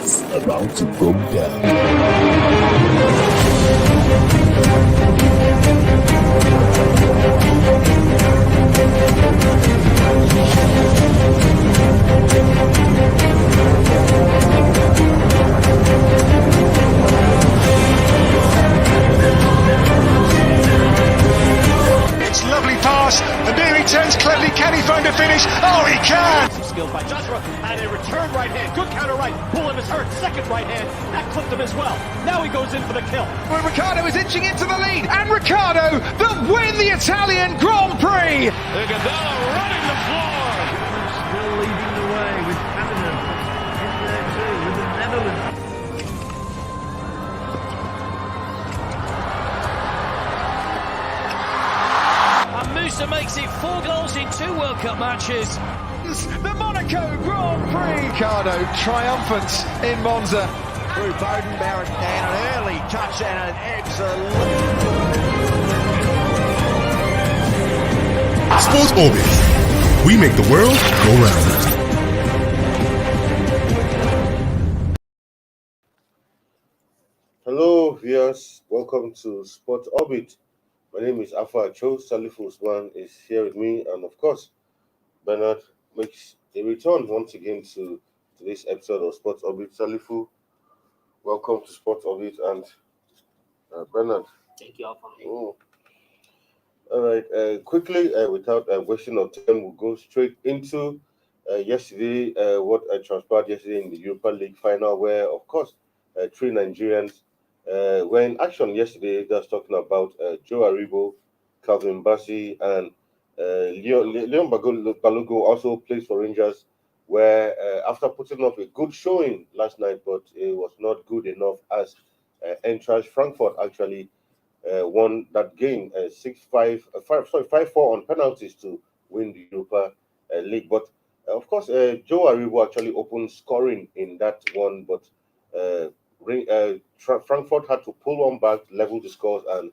is about to go down. It's lovely pass, and there he turns cleverly. Can he find a finish? Oh, he can! Some skill by Joshua, and a return right hand. Good counter right. Bullen is hurt. Second right hand. That clipped him as well. Now he goes in for the kill. Well, Ricciardo is inching into the lead, and Ricciardo that win the Italian Grand Prix! Iguodala running the floor. Still leading the way with Canada in there too with the Netherlands. And Musa makes it 4 goals in 2 World Cup matches. The Monaco Grand Prix! Ricciardo triumphant in Monza. Through Bowden Barrett and an early touch and an excellent. Sports Orbit. We make the world go round. Hello, viewers. Welcome to Sport Orbit. My name is Afa Cho. Salifu Usman is here with me, and of course, Bernard makes a return once again to today's episode of Sport Orbit. Salifu, welcome to Sport Orbit, and Bernard. Thank you, Alpha. Oh. All right. Quickly, without wasting of time, we'll go straight into yesterday. What transpired yesterday in the Europa League Final, where, of course, 3 Nigerians were in action yesterday. Just talking about Joe Aribo, Calvin Bassey, and Leon Balogun also plays for Rangers, where after putting up a good showing last night, but it was not good enough as Eintracht Frankfurt actually won that game 5-4 on penalties to win the Europa League. But of course, Joe Aribo actually opened scoring in that one, but Frankfurt had to pull one back, level the scores, and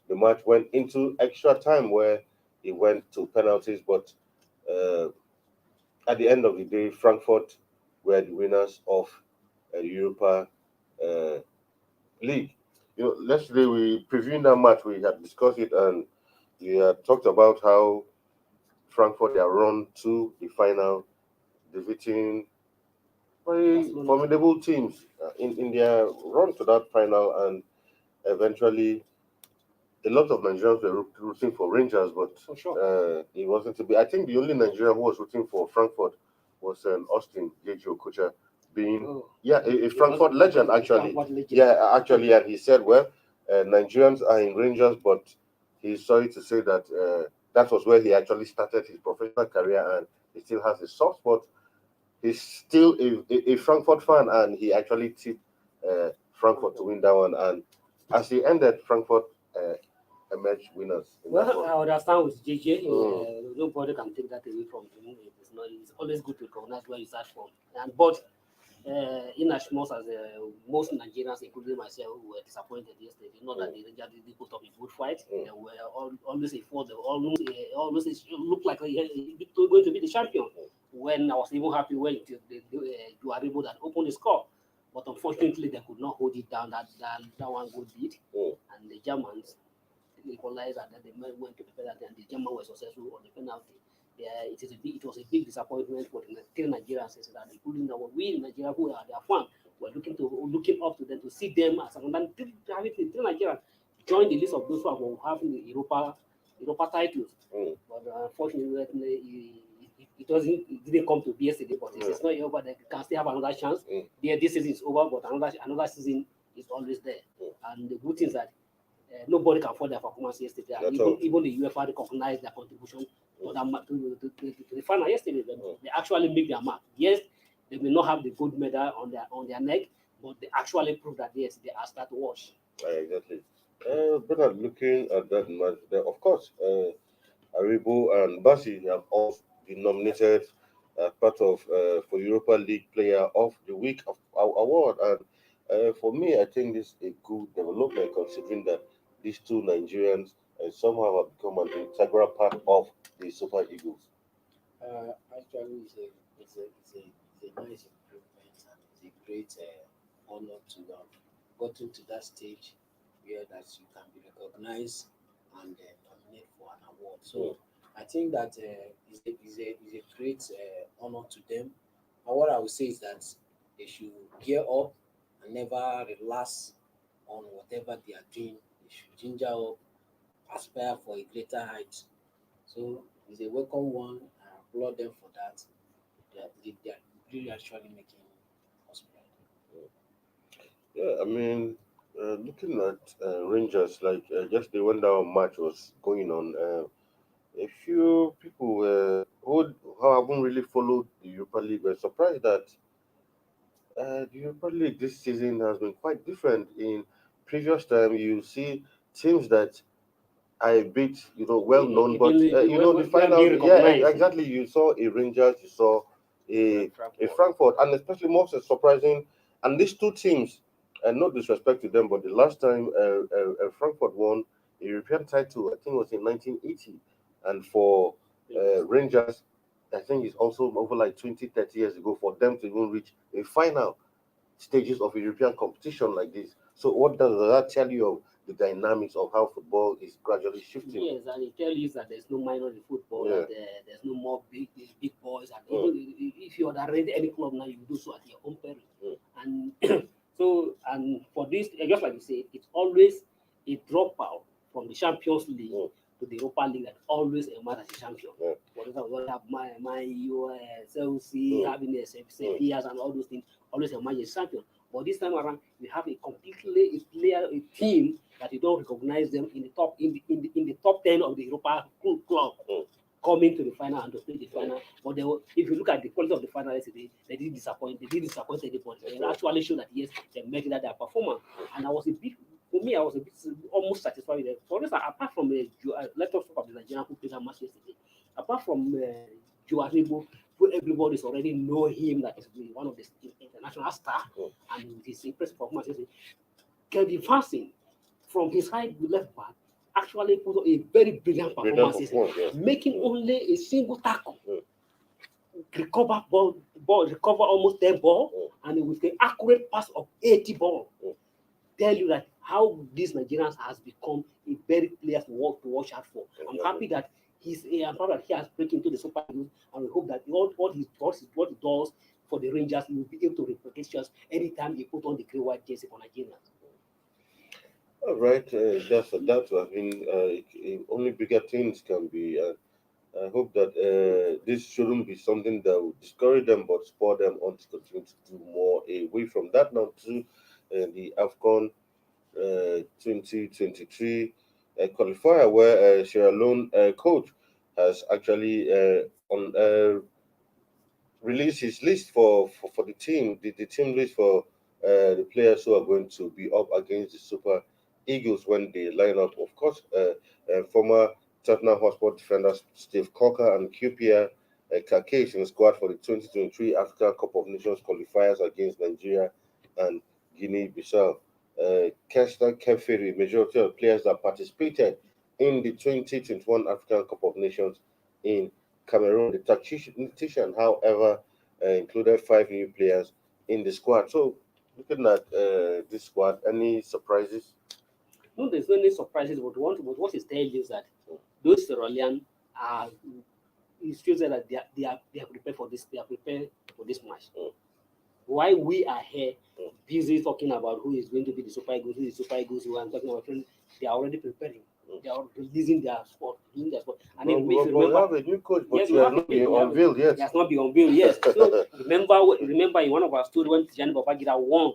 the match went into extra time where it went to penalties. But at the end of the day, Frankfurt were the winners of the Europa League. You know, yesterday we previewed that match. We had discussed it, and we had talked about how Frankfurt their run to the final, defeating very formidable teams in their run to that final, and eventually a lot of Nigerians were rooting for Rangers, but it wasn't to be. I think the only Nigerian who was rooting for Frankfurt was Austin Jeju Okocha, being a Frankfurt legend actually. Actually, and he said, well, Nigerians are in Rangers, but he's sorry to say that that was where he actually started his professional career, and he still has a soft spot. He's still a Frankfurt fan, and he actually tipped Frankfurt to win that one. And as he ended, Frankfurt emerged winners. Well, I understand with JJ. Nobody can take that away from him. It's always good to recognize where you start from. But in as much as most Nigerians, including myself, who were disappointed yesterday, not that the Rangers didn't put up a good fight. They were always a fourth. They almost looked like they were going to be the champion. When I was even happy when you are able to open the score, but unfortunately they could not hold it down. That one good lead, and the Germans equalized, and then they went to the penalty, and the Germans were successful on the penalty. It was a big disappointment for the 3 Nigerians, that including we in Nigeria who are their fans were looking up to them to see them as another 3 Nigerians join the list of those who have the Europa titles. But unfortunately, it didn't come to be yesterday, but it's not over. They can still have another chance. This season is over, but another season is always there. And the good thing is that nobody can afford their performance yesterday. Even the UEFA recognized their contribution to the final yesterday. They actually make their mark. Yes, they may not have the gold medal on their neck, but they actually prove that yes, they are start to watch. Exactly. But looking at that match, of course, Aribo and Bassey have all been nominated as part of for Europa League Player of the Week award, and for me, I think this is a good development considering that these 2 Nigerians somehow have become an integral part of the Super Eagles. Actually, it's a nice improvement. It's a great honor to have gotten to that stage where that you can be recognized and nominated for an award. So I think that is a great honor to them. And what I would say is that they should gear up and never relax on whatever they are doing. They should ginger up, aspire for a greater height. So it's a welcome one. I applaud them for that. They are really actually making us proud. Yeah, I mean, looking at Rangers, like just the one down match was going on. A few people who haven't really followed the Europa League were surprised that the Europa League this season has been quite different. In previous time, you see teams that I beat, well known, but the final, yeah, exactly. You saw a Rangers, you saw a Frankfurt, and especially most surprising, and these two teams, and no disrespect to them, but the last time Frankfurt won a European title, I think it was in 1980, and for Rangers, I think it's also over like 20, 30 years ago for them to even reach a final stages of a European competition like this. So what does that tell you of the dynamics of how football is gradually shifting? Yes, and it tells you that there's no minor in football, Yeah. that there's no more big boys, and even if you underrate any club now, you do so at your own peril. And so, and for this, just like you say, it's always a dropout from the Champions League to the Europa League that always emerge as a champion. For example, we have my Chelsea having a Sevilla and all those things always emerge as champion. But this time around, we have a a team that you don't recognize them in the top 10 of the Europa club coming to the final and to play the final. But if you look at the quality of the final yesterday, they didn't disappoint. They didn't disappoint anybody. They actually showed that yes, they made that their performance. And I was a bit almost satisfied with it. For instance, apart from let us talk about the Nigerian who played that match yesterday. Apart from Aribo, who everybody already know him that is one of the international stars, and his impressive performance yesterday. Kevin Fassing, from his side left back, actually put up a very brilliant performance, making only a single tackle, recover almost 10 ball, and with an accurate pass of 80 ball. Tell you that how these Nigerians has become a very player to watch out for. I'm happy that he has break into the Super Eagles, and we hope that what he does for the Rangers, he will be able to replicate just anytime he put on the grey white jersey for Nigerians. All right, that's that. I mean, only bigger things can be. I hope that this shouldn't be something that will discourage them, but spur them on to continue to do more. Away from that, now to the AFCON 2023 qualifier, where Sierra Leone coach has actually released his list for the team, the team list for the players who are going to be up against the Super Eagles when they line up. Of course, former Tottenham Hotspur defenders Steve Cocker and QPR Kake in the squad for the 2023 African Cup of Nations qualifiers against Nigeria and Guinea-Bissau. Kester Kefiri, majority of players that participated in the 2021 African Cup of Nations in Cameroon. The tactician, however, included 5 new players in the squad. So, looking at this squad, any surprises? No, there's no any surprises. But what is telling you is that those Sierra Leone are. It shows that they are prepared for this. They are prepared for this match. Why we are here busy talking about who is going to be the Super Eagles, who is the Super Eagles, who I'm talking about, they are already preparing. They are releasing their sport, And then we have a new coach, but he has not been unveiled yet. He has not been unveiled, yes. So remember in one of our stories when Tijani Babangida won,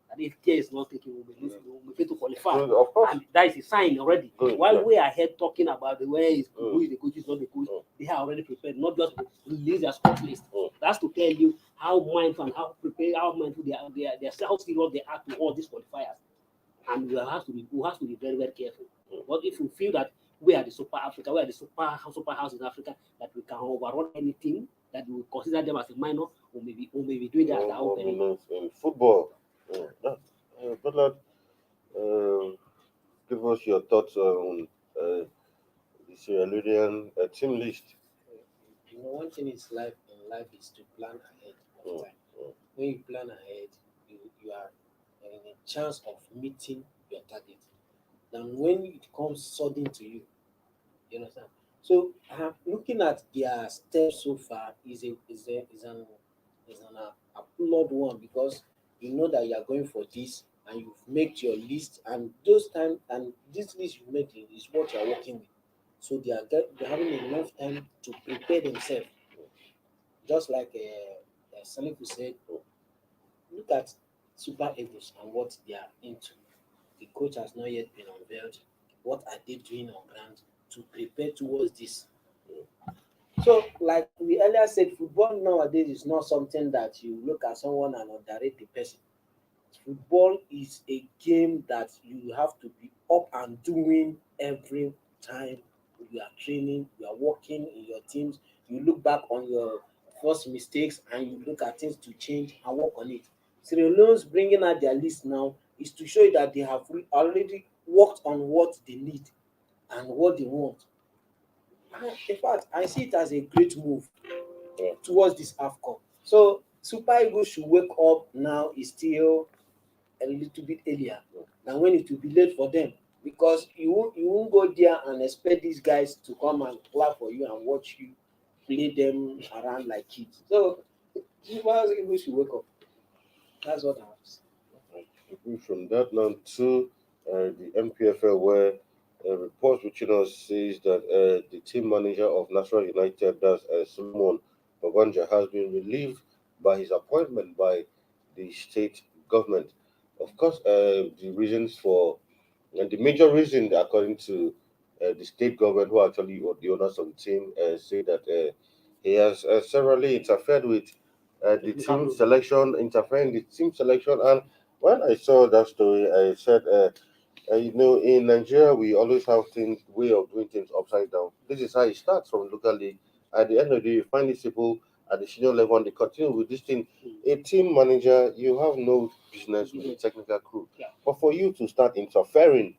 that if care is not taken, we will fail to qualify. So, of course. And that is a sign already. While we are here talking about who is the coach, is not the coach, they are already prepared, not just release their sport list. That's to tell you how mindful and how prepared, how mindful they are, how serious they are to all these qualifiers. And we have to be very, very careful. But if we feel that we are the Super Africa, we are the super house in Africa, that we can overrun anything, that we consider them as a minor, or maybe doing that at our own in football. Bernard, give us your thoughts on the Sierra Leonean team list. One thing in life is to plan ahead of time. When you plan ahead, you are in a chance of meeting your target. Than when it comes sudden to you. You understand? So looking at their steps so far is an applaud one, because you know that you are going for this and you've made your list, and those time and this list you made is what you are working with. So they're having enough time to prepare themselves. Just like Salifu said, look at Super Eagles and what they are into. The coach has not yet been unveiled. What are they doing on ground to prepare towards this? So, like we earlier said, football nowadays is not something that you look at someone and underrate the person. Football is a game that you have to be up and doing every time you are training, you are working in your teams. You look back on your first mistakes and you look at things to change and work on it. Sierra Leone's bringing out their list now is to show you that they have already worked on what they need and what they want. And in fact, I see it as a great move towards this AFCON. So Super Eagles should wake up now. Is still a little bit earlier than when it will be late for them, because you won't go there and expect these guys to come and clap for you and watch you play them around like kids. So Super Eagles should wake up. That's what I have to say. From that now to the MPFL, where reports reaching us says that the team manager of National United, that's Solomon Babanja, has been relieved by his appointment by the state government. Of course, the reasons for, and the major reason, according to the state government, who are actually the owners of the team, say that he has severally interfered with the team selection, interfering in the team selection. And when I saw that story, I said, in Nigeria, we always have way of doing things upside down. This is how it starts from local league. At the end of the day, you find these people at the senior level and they continue with this thing. A team manager, you have no business with the technical crew. But for you to start interfering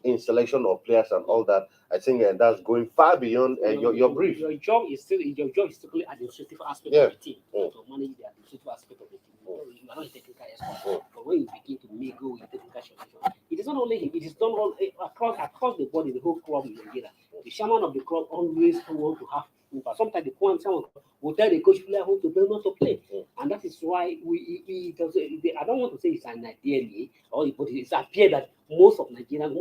in selection of players and all that, I think that's going far beyond your brief. Your job is still the administrative aspect of the team, to manage the administrative aspect of the team. You are not a technical expert, but when you begin to mingle with technical selection, it is not only him; it is done all across the board in the whole club in Nigeria. The chairman of the club always want to have. But sometimes the point someone will tell the coach player who to play, not to play, and that is why I don't want to say it's an ideally, but it's appear that most of Nigerian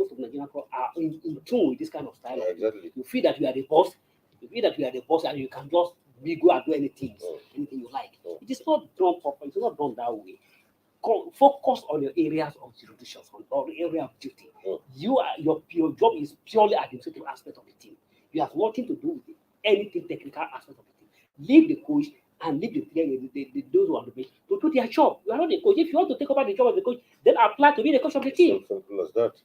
clubs are in tune with this kind of style. Exactly. You feel that you are the boss. You feel that you are the boss, and you can just go and do anything you like. It is not done properly. It's not done that way. Focus on your areas of jurisdiction, on the area of duty. Your job is purely administrative aspect of the team. You have nothing to do with it. Anything technical aspect of the team. Leave the coach and leave the player, those who are the bench, to do their job. You are not the coach. If you want to take over the job of the coach, then apply to be the coach of the team. Simple as that.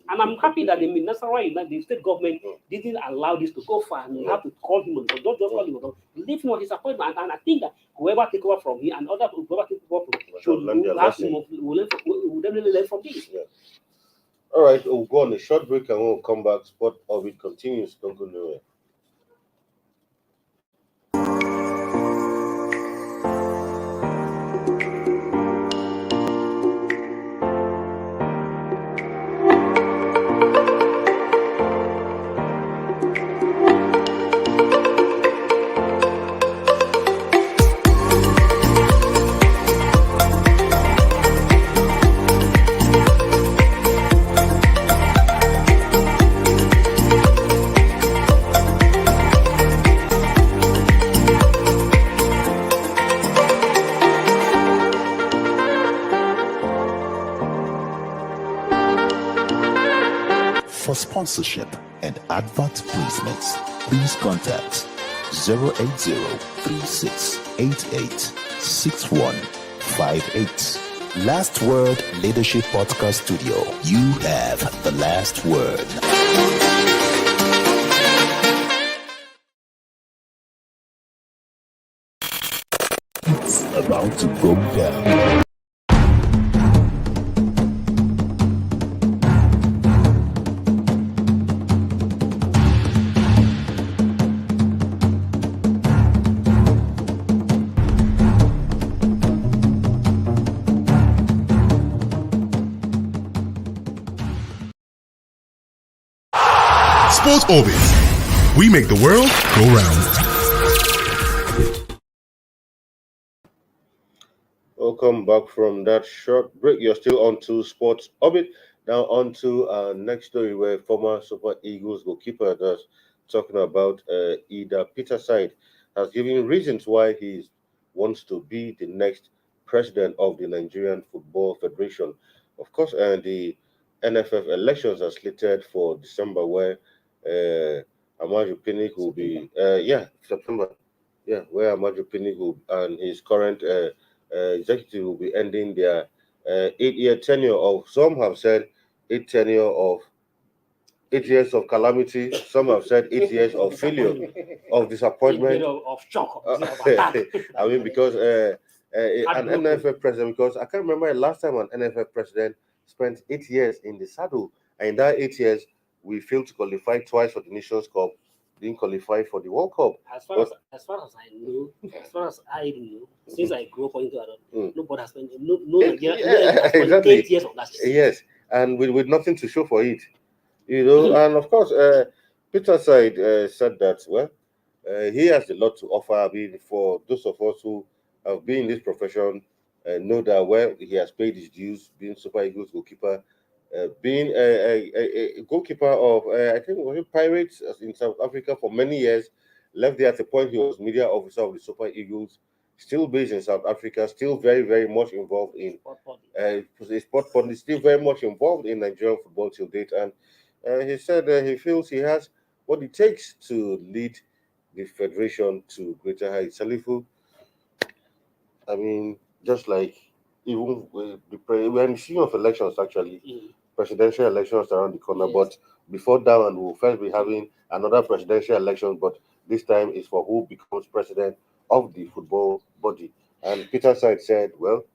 And I'm happy that the state government didn't allow this to go far, and you have to call him on. Don't just call him on. Leave him on his appointment, and I think that whoever take over from him and whoever take over from him will definitely learn from this. Yeah. All right, we'll go on a short break and we'll come back. Sport of it continues. Don't go nowhere. For sponsorship and advert placements, please contact 080-3688-6158. Last Word Leadership Podcast Studio. You have the last word. It's about to go down. Sports Orbit. We make the world go round. Welcome back from that short break. You're still on to Sports Orbit. Now on to our next story where former Super Eagles goalkeeper that's talking about Ida Peterside has given reasons why he wants to be the next president of the Nigerian Football Federation. Of course, the NFF elections are slated for December where Amaju Pinnick will be, September. Yeah, where Amaju Pinnick and his current executive will be ending their 8-year tenure of, some have said 8 years of calamity, some have said 8 years of failure, of disappointment, of shock, I mean, because an NFF president, because I can't remember the last time an NFF president spent 8 years in the saddle, and in that 8 years we failed to qualify twice for the Nations Cup, didn't qualify for the World Cup. As far as I know, since I grew up into adult, nobody has spent Exactly. 8 years of that. Yes, and with nothing to show for it, and of course, Peterside said that, well, he has a lot to offer. I mean, for those of us who have been in this profession, know that, well, he has paid his dues, being Super Eagles goalkeeper, being a goalkeeper of, I think, was it Pirates in South Africa for many years, left there at the point he was media officer of the Super Eagles, still based in South Africa, still very, very much involved in sport body, still very much involved in Nigerian football till date. And he said he feels he has what it takes to lead the federation to greater heights. Salifu, I mean, just like even we're in the season of elections, actually, presidential elections around the corner. Yes. But before that one, we'll first be having another presidential election, but this time is for who becomes president of the football body. And Peterside said, well,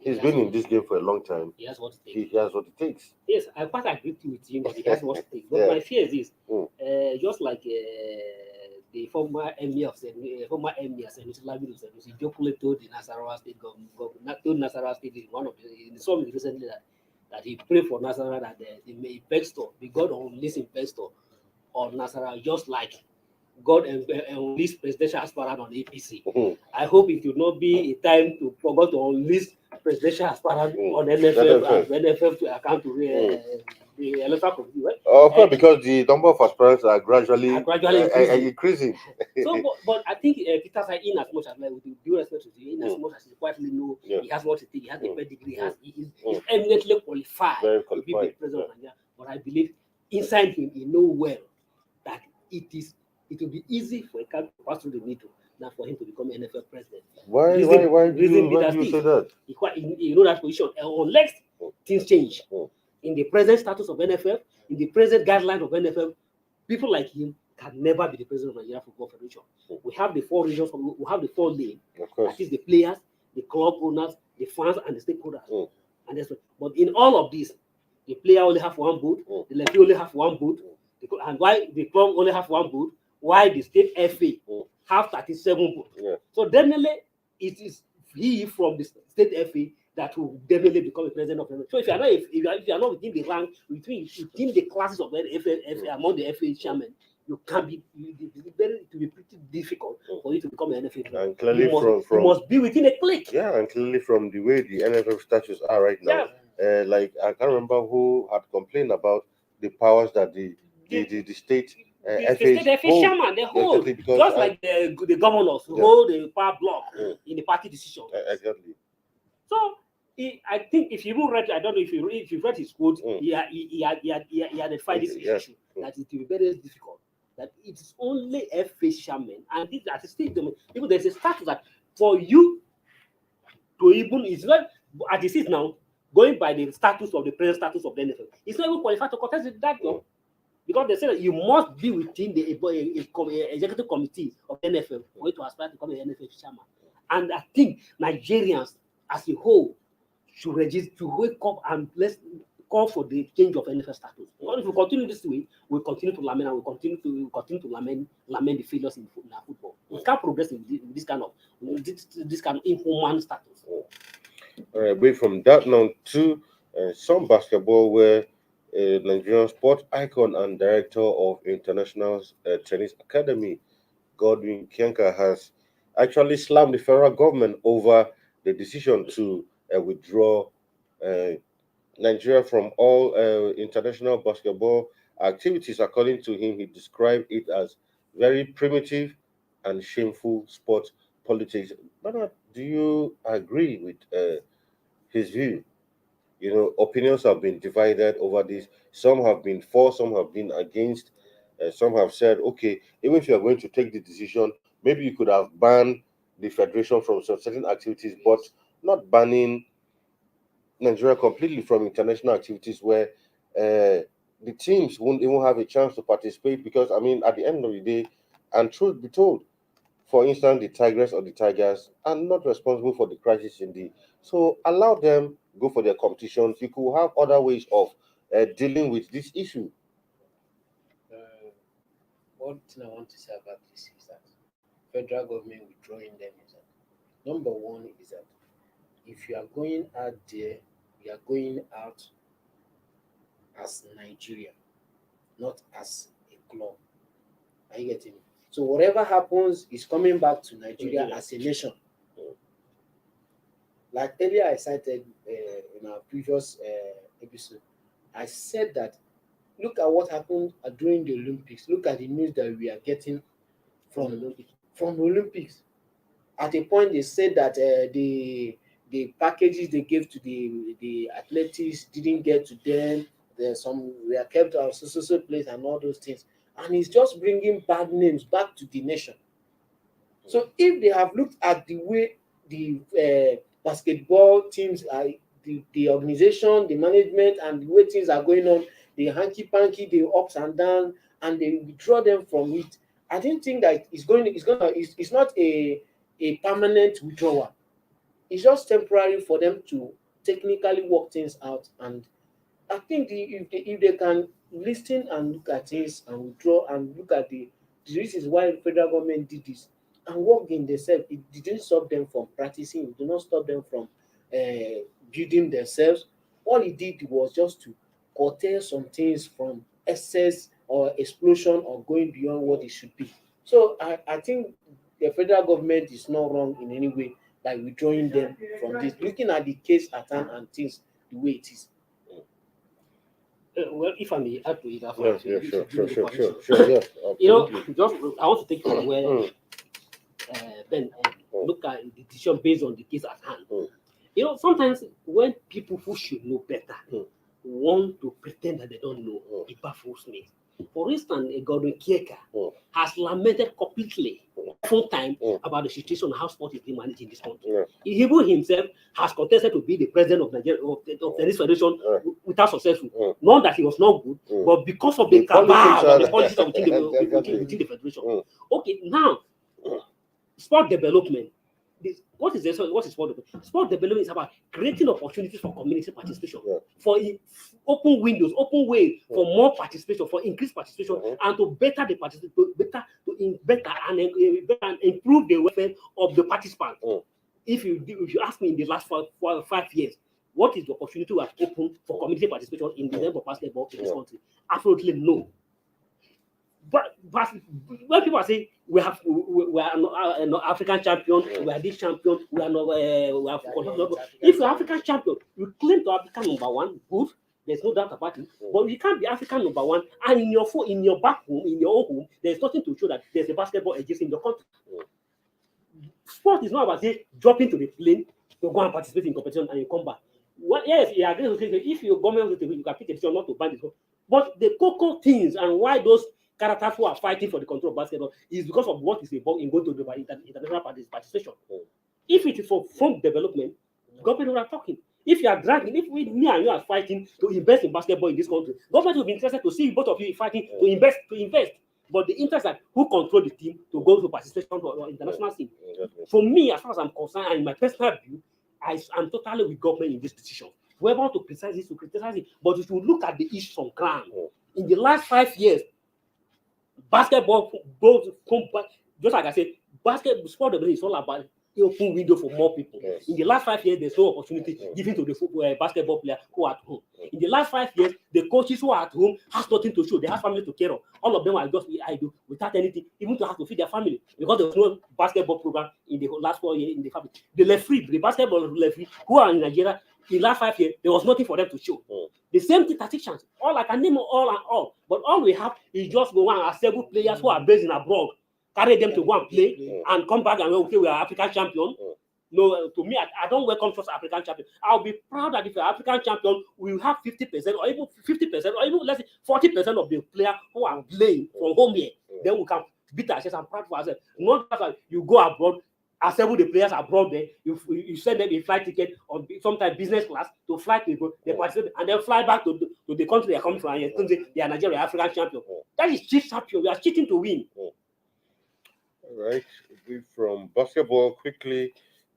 he's been in this game for a long time. He has what it takes. He has what it takes. Yes, I quite agree with him that he has what it takes. But my fear is this: just like the former emir of former emir, Mr. Jokule told the Nasarawa State government, told Nasarawa State in one of the summit recently that he prayed for Nasarawa that the investor, the God unleashed investor on Nasarawa, just like God unleashed presidential aspirant on APC. I hope it will not be a time to forget to unleash presidential aspirant on NFF and NFF to account to the electoral committee. Right? Of course, because the number of aspirants are gradually increasing. So, but I think Peter said, in as much as, like, with due respect to him, in as much as he quietly know he has what he has the pedigree, he's eminently qualified to be the president of Nigeria. But I believe inside him, he knows well that it will be easy for a country to pass through the needle than for him to become an NFL president. Why do you say that? You know that position. Unless things change in the present status of NFL, in the present guidelines of NFL, people like him can never be the president of Nigeria Football Federation. We have the 4 regions, we have the 4 lanes. That is the players, the club owners, the fans, and the stakeholders. And that's but in all of this, the player only have 1 vote, the referee only have 1 vote, and why the club only have 1 vote, why the state FA have 37 votes. So definitely it is he from the state FA that will definitely become a president of the. So if you are not within the rank, within the classes of the FA among the FA chairman, you can be it will be pretty difficult for you to become an NFL. And clearly you must be within a clique. Yeah, and clearly from the way the NFL statutes are right now, like I can't remember who had complained about the powers that the state FA chairman, they hold, just like the governors hold the power block in the party decision. Exactly. So I think if you read, I don't know if you read his quote, he identified this issue that it will be very difficult. That it is only FA chairman, and this at the state government. Even there's a status that for you to even it's not as it is now, going by the status of the present status of the NFL, it's not even qualified to contest that job. Because they say that you must be within the executive committee of the NFL for you to aspire to become an NFL chairman. And I think Nigerians as a whole should register, to wake up and let's call for the change of NFL status. Because if we continue this way, we'll continue to lament and we'll continue to lament the failures in football. We can't progress in this kind of inhuman status. Away from that now to some basketball where a Nigerian sport icon and director of International Tennis Academy, Godwin Kianka, has actually slammed the federal government over the decision to withdraw Nigeria from all international basketball activities. According to him, he described it as very primitive and shameful sport politics. Bernard, do you agree with his view? You know, opinions have been divided over this. Some have been for, some have been against. Some have said, okay, even if you are going to take the decision, maybe you could have banned the federation from some certain activities, but not banning Nigeria completely from international activities where the teams won't even have a chance to participate. Because, I mean, at the end of the day, and truth be told, for instance, the Tigers or the Tigers are not responsible for the crisis in the. So allow them go for their competitions. You could have other ways of dealing with this issue. One thing I want to say about this is that federal government withdrawing them is that number one is that if you are going out there, you are going out as Nigeria, not as a club. Are you getting me? So whatever happens is coming back to Nigeria as a nation. Like earlier I cited in our previous episode, I said that look at what happened during the Olympics. Look at the news that we are getting from Olympics. At a point, they said that the packages they gave to the athletes didn't get to them. There's some were kept at social place and all those things. And it's just bringing bad names back to the nation. So if they have looked at the way the basketball teams are, the organization, the management, and the way things are going on, the hanky-panky, the ups and downs, and they withdraw them from it, I didn't think that it's not a permanent withdrawal. It's just temporary for them to technically work things out. And I think if they can listen and look at things and withdraw and look at this is why the federal government did this and work in themselves. It didn't stop them from practicing. It did not stop them from building themselves. All it did was just to curtail some things from excess or explosion or going beyond what it should be. So I think the federal government is not wrong in any way by withdrawing them from this, looking at the case at hand and things the way it is. Well, if I may add to it, Sure, yes. You know, just I want to take from where Ben look at the decision based on the case at hand. You know, sometimes when people who should know better want to pretend that they don't know, it baffles me. For instance, Godwin Kieka has lamented completely full time about the situation and how sport is being managed in this country. He himself has contested to be the president of Nigeria of the Tennis Federation without successful. Not that he was not good, but because of the cabal of the politics within the federation. Okay, now sport development. What is sport development? Sport development is about creating opportunities for community participation, for open windows, open ways for more participation, for increased participation, and to better the participation, better and improve the welfare of the participants. If you ask me in the last 5 years, what is the opportunity we have opened for community participation in the game of basketball in this country? Absolutely no. But when people are saying we are not African champion, we are this champion, we are not. If you're African champion, you claim to African number one. Good, there's no doubt about it. But you can't be African number one, and in your back home, in your own home, there's nothing to show that there's a basketball existing in your country. Sport is not about dropping to the plane to go and participate in competition and you come back. Well, yes, you agree with it. If your government you can take a decision not to ban this, but the cocoa things and why those characters who are fighting for the control of basketball is because of what is involved in going to the international participation. If it is for from development, government are talking. If you are dragging, if me and you are fighting to invest in basketball in this country, government will be interested to see both of you fighting to invest. But the interest that who control the team to go to participation or international team. For me, as far as I'm concerned, and in my personal view, I'm totally with government in this decision. Whoever want to criticize this, to criticize it. But if you look at the issues on ground, in the last 5 years, basketball goes just like I said, basketball sport is all about open window for more people. Yes. In the last 5 years, there's no opportunity given to the football, basketball player who are at home. In the last 5 years, the coaches who are at home has nothing to show. They have family to care of. All of them are just idle without anything, even to have to feed their family because there was no basketball program in the last 4 years in the family. The basketball referee who are in Nigeria, in the last 5 years, there was nothing for them to show. The same thing, tacticians. All I can name all and all, but all we have is just go and assemble players who are based in abroad, carry them to go and play, and come back and go, okay, we are African champion. No, to me, I don't welcome first African champion. I'll be proud that if you're African champion, we will have 50% or even 50% or even let's say 40% of the players who are playing from home here. Then we can beat ourselves and proud for ourselves. Not that you go abroad, assemble the players abroad there, you send them a flight ticket or sometimes business class to fly to they participate and then fly back to the country they're coming from and you say they are Nigeria African champion. That is cheat champion. We are cheating to win. All right. From basketball quickly.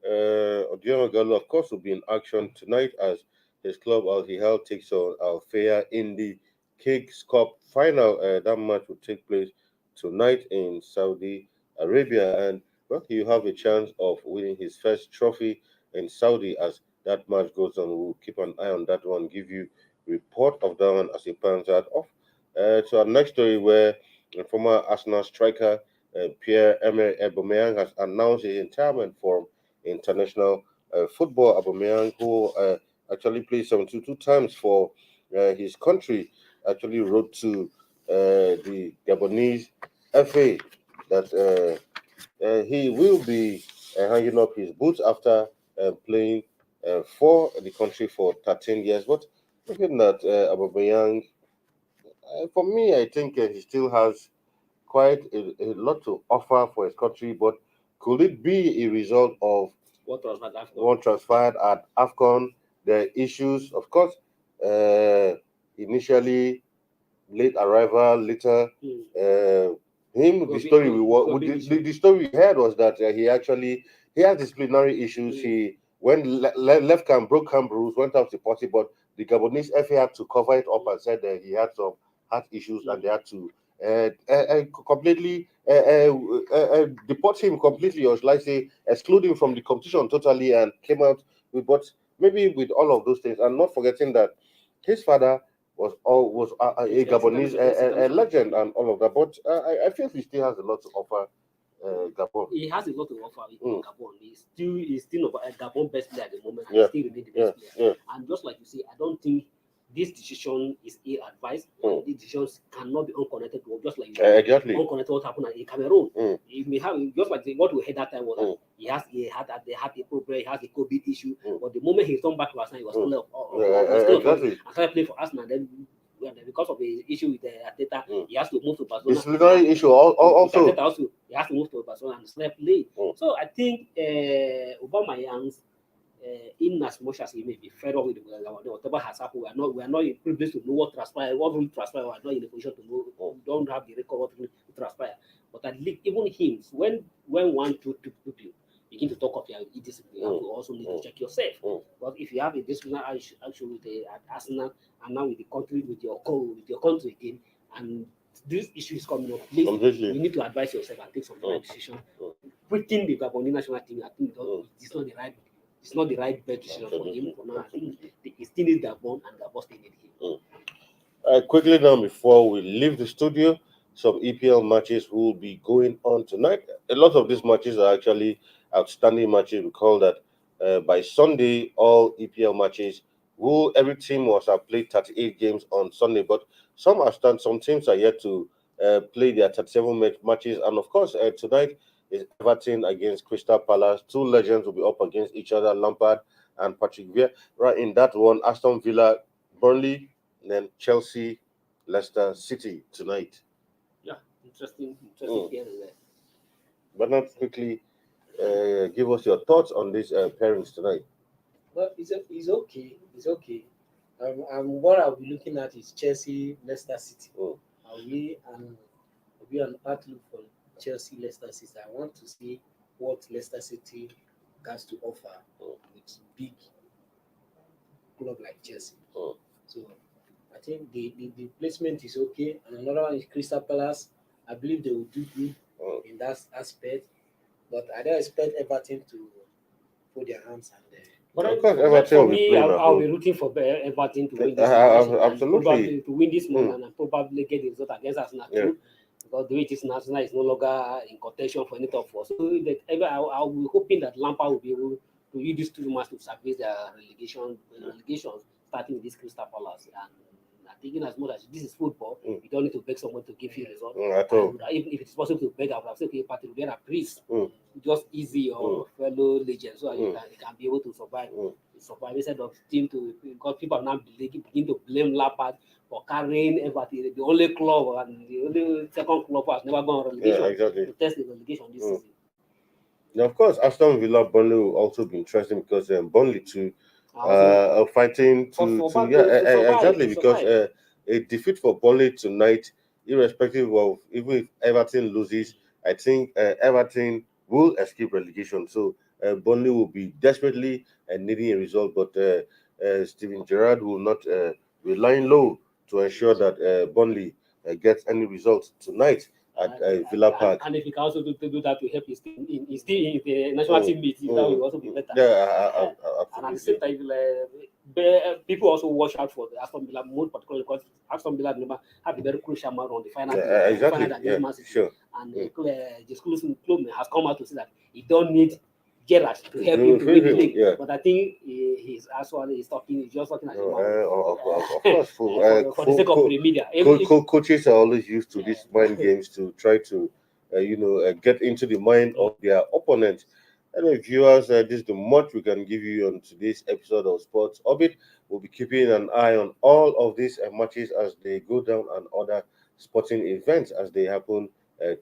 Odion Gallo, of course, will be in action tonight as his club Al Hilal takes on Al Fayha in the Kings Cup final. That match will take place tonight in Saudi Arabia, and well, you have a chance of winning his first trophy in Saudi as that match goes on. We'll keep an eye on that one, give you report of that one as it pans out off. To our next story, where former Arsenal striker Pierre-Emerick Aubameyang has announced his retirement from international football. Aubameyang, who actually played 72 times for his country, actually wrote to the Gabonese FA that he will be hanging up his boots after playing for the country for 13 years. But looking at Aubameyang, for me, I think he still has quite a lot to offer for his country, but could it be a result of what transpired at AFCON? The issues, of course, initially late arrival, later the story we heard was that he had disciplinary issues. He left camp, broke camp rules, went out to party, but the Gabonese FA had to cover it up and said that he had some heart issues and they had to completely deport him completely, or like say exclude him from the competition totally, and came out with maybe with all of those things, and not forgetting that his father was a Gabonese legend and all of that. But I feel he still has a lot to offer. Gabon. He has a lot to offer in Gabon. He's still a Gabon best player at the moment, and he still remains the best player. And just like you say, I don't think this decision is ill-advised. These decisions cannot be unconnected to just like unconnected what happened in Cameroon. He may have just like what we had that time was that they had a problem, he has a COVID issue. But the moment he returned back to Arsenal, he was and started playing for Arsenal. Then because of the issue with Arteta, he has to move to Barcelona. Disciplinary issue also. He has to move to Barcelona and start playing. So I think Aubameyang's in as much as he may be fed up with whatever has happened, we are not privileged to know what transpired, what will transpire. We are not in a position to know. We don't have the record of what will transpire. But at least even him, when one two people begin to talk of your discipline, you have to also need to check yourself. But if you have a disciplinary issue with Arsenal and now with the country, with your country again, and this issue is coming up, please, you need to advise yourself and take some right decision. Quitting the Gabonese national team, I think it's not the right bet decision for him. For now, I think he still needs Gabon, and Gabon still needs him. Quickly now, before we leave the studio, some EPL matches will be going on tonight. A lot of these matches are actually outstanding matches. We call that by Sunday, all EPL matches every team must have played 38 games on Sunday, but some teams are yet to play their 37 matches. And of course, tonight is Everton against Crystal Palace. Two legends will be up against each other, Lampard and Patrick Vieira. Right in that one, Aston Villa, Burnley, and then Chelsea, Leicester City tonight. Yeah, interesting here and there. But not quickly, give us your thoughts on these pairings tonight. Well, it's okay. It's okay. What I'll be looking at is Chelsea, Leicester City. I'll be an outlook for Chelsea, Leicester City. I want to see what Leicester City has to offer with big club like Chelsea. So I think the placement is okay. And another one is Crystal Palace. I believe they will do good in that aspect. But I don't expect Everton to put their hands and But Of course, for Everton will be me, playing at I'll home. be rooting for Everton to win this match and Absolutely. probably to win this month and probably get the result against Arsenal too. Because the way it is now, Arsenal is no longer in contention for any top four. So I'll be hoping that Lampard will be able to use these 2 months to service their relegation starting with this Crystal Palace. And I'm thinking as much as this is football, you don't need to beg someone to give you a result. At all. Even if it's possible to beg, I would have said, okay, Patrick Vieira, please, just easy or fellow legends so that you can be able to survive. Survive instead of team to, because people are now begin to blame Lampard for carrying Everton, the only club and the only second club who has never gone on relegation to test the relegation this season. Now, of course, Aston Villa Burnley will also be interesting because Burnley too are fighting to exactly because a defeat for Burnley tonight, irrespective of even if Everton loses, I think Everton will escape relegation. So Burnley will be desperately needing a result, but Steven Gerrard will not be lying low to ensure that Burnley gets any results tonight at Villa Park. And if he can also do that to help his team in the national team meeting, that will also be better. And at the same time, people also watch out for the Aston Villa, more particularly because Aston Villa have a very crucial match on the final. Sure. And the club has come out to say that he don't need Gerrard to help him to win the league. But I think he's just talking as a man. Of course, for the sake of the media. Coaches are always used to these mind games to try to, get into the mind of their opponent. Anyway, viewers, this is the much we can give you on today's episode of Sports Orbit. We'll be keeping an eye on all of these matches as they go down and other sporting events as they happen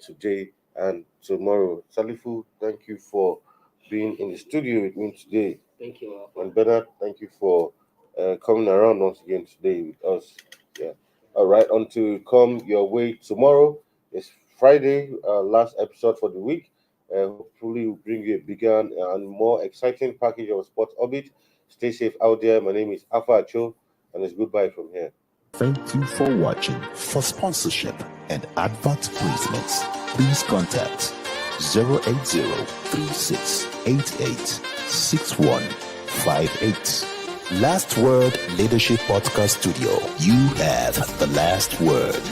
today and tomorrow. Salifu, thank you for being in the studio with me today. Thank you. And Bernard, thank you for coming around once again today with us. Yeah. All right, on to come your way tomorrow. It's Friday, last episode for the week. Hopefully we'll bring you a bigger and more exciting package of Sports Orbit. Stay safe out there. My name is Afa Acho, and it's goodbye from here. Thank you for watching. For sponsorship and advert placements, please contact 080-3688-6158. Last Word Leadership Podcast Studio. You have the last word.